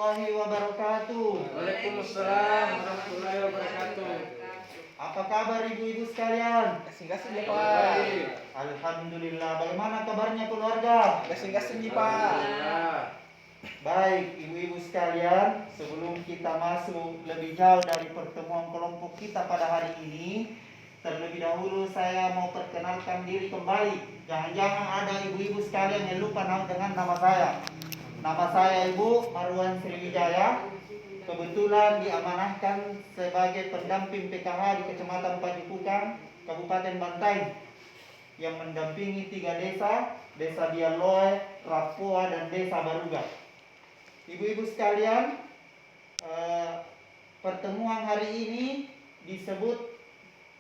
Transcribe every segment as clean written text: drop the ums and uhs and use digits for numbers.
warahmatullahi wabarakatuh. Waalaikumsalam warahmatullahi wabarakatuh. Apa kabar ibu-ibu sekalian? Gasing-gasing nih Pak. Alhamdulillah. Bagaimana kabarnya keluarga? Gasing-gasing nih Pak. Baik ibu-ibu sekalian, sebelum kita masuk lebih jauh dari pertemuan kelompok kita pada hari ini, terlebih dahulu saya mau perkenalkan diri kembali. Jangan-jangan ada ibu-ibu sekalian yang lupa dengan nama saya. Nama saya Ibu Marwan Sriwijaya. Kebetulan diamanahkan sebagai pendamping PKH di Kecamatan Pajupukang, Kabupaten Bantaing, yang mendampingi 3 desa, Desa Dialoe, Rapoa, dan Desa Baruga. Ibu-ibu sekalian, pertemuan hari ini disebut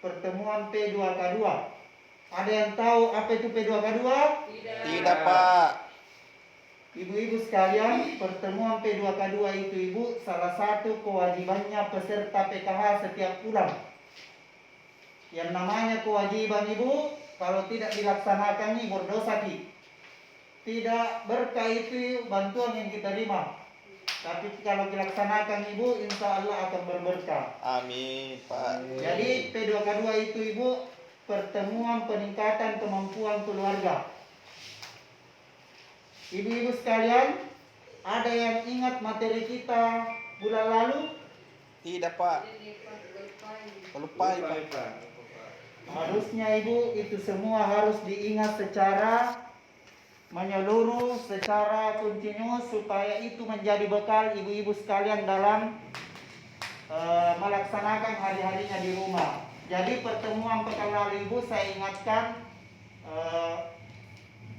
pertemuan P2K2. Ada yang tahu apa itu P2K2? Tidak Pak. Ibu-ibu sekalian, pertemuan P2K2 itu Ibu salah satu kewajibannya peserta PKH setiap bulan. Yang namanya kewajiban Ibu, kalau tidak dilaksanakan ini berdosa Ki. Tidak berkah itu bantuan yang kita terima. Tapi kalau dilaksanakan Ibu, insya Allah akan berberkah. Amin Pak. Jadi P2K2 itu Ibu pertemuan peningkatan kemampuan keluarga. Ibu-ibu sekalian, ada yang ingat materi kita bulan lalu? Tidak Pak. Lupa Pak. Harusnya Ibu itu semua harus diingat secara menyeluruh, secara kontinu, supaya itu menjadi bekal ibu-ibu sekalian dalam melaksanakan hari-harinya di rumah. Jadi pertemuan pekan lalu Ibu saya ingatkan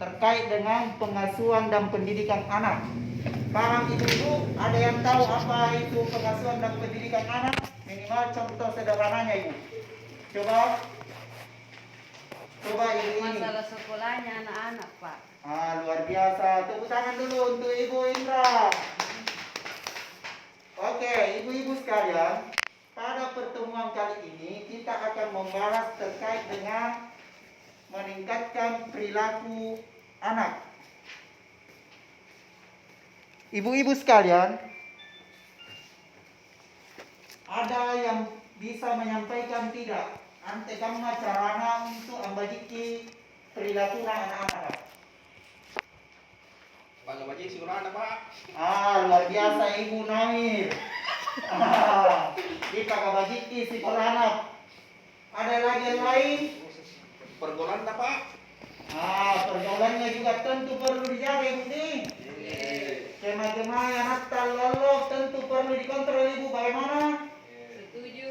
terkait dengan pengasuhan dan pendidikan anak. Paham ibu-ibu? Ada yang tahu apa itu pengasuhan dan pendidikan anak? Minimal contoh sederhananya Ibu. Coba Ibu ini. Masalah sekolahnya anak-anak Pak. Luar biasa. Tepuk tangan dulu untuk Ibu Indra. Oke, ibu-ibu sekalian, pada pertemuan kali ini kita akan membahas terkait dengan meningkatkan perilaku anak. Ibu-ibu sekalian, ada yang bisa menyampaikan tidak? Ante kamma carana untuk ambajiki perilaku anak-anak. Bang Baji sigurana Pak. Luar biasa Ibu Namir. Kita kabajiki si anak. Ada lagi yang lain? Pergaulan Pak. Pergaulannya juga tentu perlu dijaga Ibu nih. Kema-kema yang nakal lolo tentu perlu dikontrol Ibu. Bagaimana? Setuju.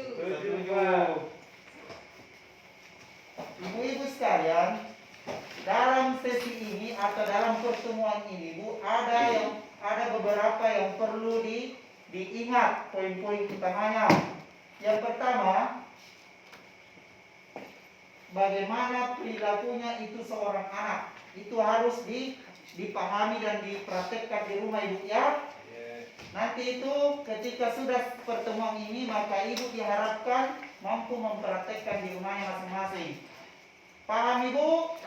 Ibu-ibu sekalian, dalam sesi ini atau dalam pertemuan ini Bu, ada beberapa yang perlu diingat poin-poin utamanya. Yang pertama, bagaimana perilakunya itu seorang anak. Itu harus dipahami dan dipraktekkan di rumah Ibu ya. Nanti itu ketika sudah pertemuan ini, maka Ibu diharapkan mampu mempraktekkan di rumahnya masing-masing. Paham Ibu?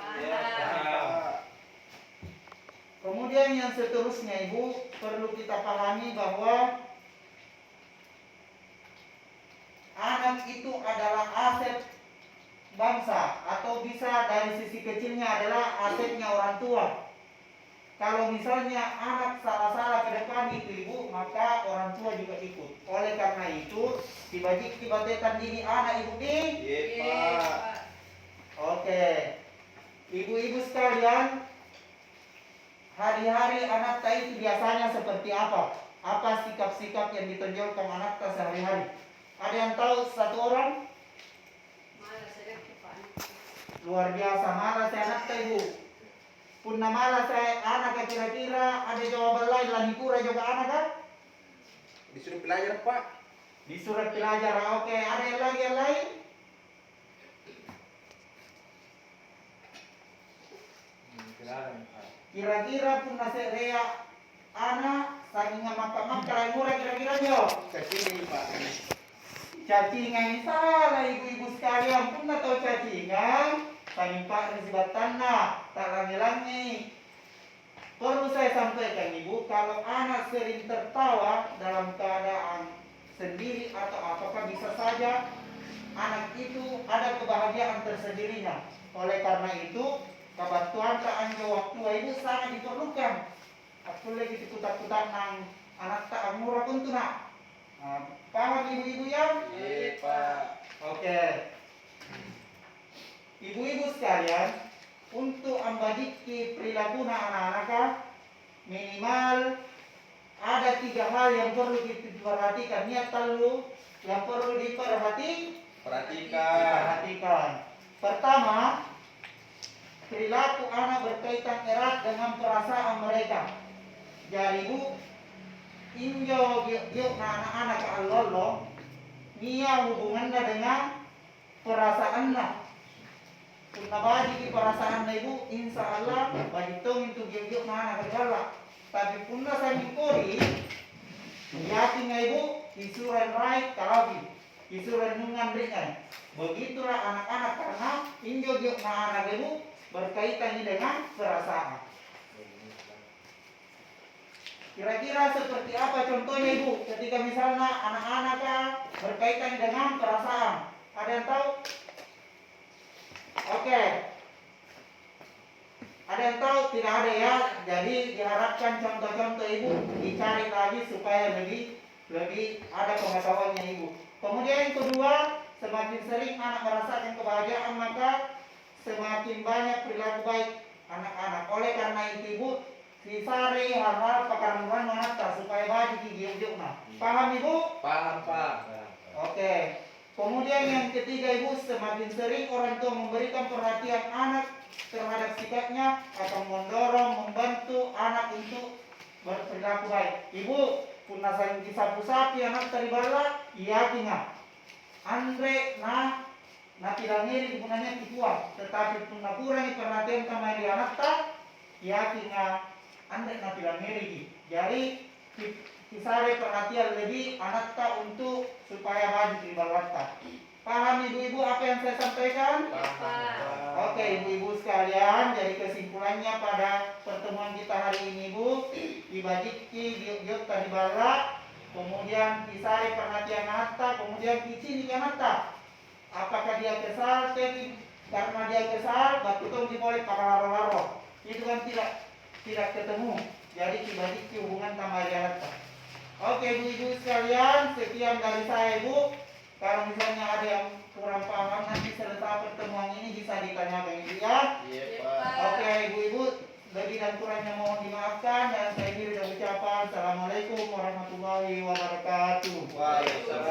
Kemudian yang seterusnya Ibu, perlu kita pahami bahwa anak itu adalah aset bangsa, atau bisa dari sisi kecilnya adalah asetnya orang tua. Kalau misalnya anak salah-salah ke depan itu Ibu, maka orang tua juga ikut. Oleh karena itu, dibagi kibatetan diri anak Ibu nih. Pak. Oke, ibu-ibu sekalian, hari-hari anak itu biasanya seperti apa? Apa sikap-sikap yang ditonjolkan anak sehari-hari? Ada yang tahu satu orang? Malas saya Pak. Luar biasa, malas anak Ibu. Punna malas anak kira-kira ada jawaban lain lagi pura juga anak kan? Disuruh belajar Pak. Disuruh belajar. Oke, ada yang lagi yang lain? Kira-kira punna rea anak saking maka lain murah kira-kira yo. Cacing Pak. Cacingan salah ibu-ibu sekalian, punna tahu cacingan saking pak resibatanna tak langi-langi. Perlu saya sampaikan ibu, kalau anak sering tertawa dalam keadaan sendiri atau apakah bisa saja anak itu ada kebahagiaan tersendirinya. Oleh karena itu, kebantuan tak waktu ibu sangat diperlukan. Aku lagi dikutak-kutak nang anak tak murah pun tuh nak. Paham ibu-ibu ya? Iya, Pak. Oke. Ibu-ibu sekalian, untuk ambadiki perilaku anak-anak minimal ada 3 hal yang perlu diperhatikan. Niat telu yang perlu diperhatikan. Pertama, perilaku anak berkaitan erat dengan perasaan mereka. Jadi bu, injo yuk anak-anak allolo, nia hubungannya dengan perasaannya. Kuna bagi di perasaan ibu, insya Allah bagi tong itu yuk anak bergalak. Tapi puna sami kori, yakin ibu isuran right kalabi, isuran nungan ringan. Begitulah anak-anak karena injo yuk anak ibu berkaitan dengan perasaan. Kira-kira seperti apa contohnya ibu ketika misalnya anak-anak berkaitan dengan perasaan? Ada yang tahu? Oke. Ada yang tahu? Tidak ada ya. Jadi diharapkan contoh-contoh ibu dicari lagi supaya lebih ada pengetahuannya ibu. Kemudian yang kedua, semakin sering anak merasakan kebahagiaan maka semakin banyak perilaku baik anak-anak. Oleh karena itu ibu, disari hal-hal pakaran manata supaya bagi gigiuk-giukna. Paham ibu? Paham, Pak. Oke. Kemudian yang ketiga ibu, semakin sering orang tua memberikan perhatian anak terhadap sikapnya akan mendorong, membantu anak untuk berperilaku baik. Ibu, punna sayang disapu-sapi anak teribala, iya tinggal. Andre na tidak ngiri gunanya kikuat, tetapi punna kurangi perhatian kama di anak tak, iya tinggal. Andre na tidak ngiri. Jadi kisare perhatian lebih anak tak untuk supaya maju di bawah tak. Paham ibu-ibu apa yang saya sampaikan? Oke ibu-ibu sekalian, jadi kesimpulannya pada pertemuan kita hari ini ibu, dibajiki giuk-giuk tadi bala, kemudian kisare perhatian anak, kemudian kicini anak. Apakah dia kesal? Karena dia kesal, batu tong diboleh pakalaro-laro. Itu kan tidak ketemu. Jadi dibajiki hubungan sama dia anak. Oke ibu-ibu sekalian, sekian dari saya ibu. Kalau misalnya ada yang kurang paham nanti setelah pertemuan ini bisa ditanyakan ibu ya. Iya, Pak. Oke ibu-ibu, lebih dan kurangnya mohon dimaafkan dan saya kira ucapan Assalamualaikum warahmatullahi wabarakatuh. Waalaikumsalam.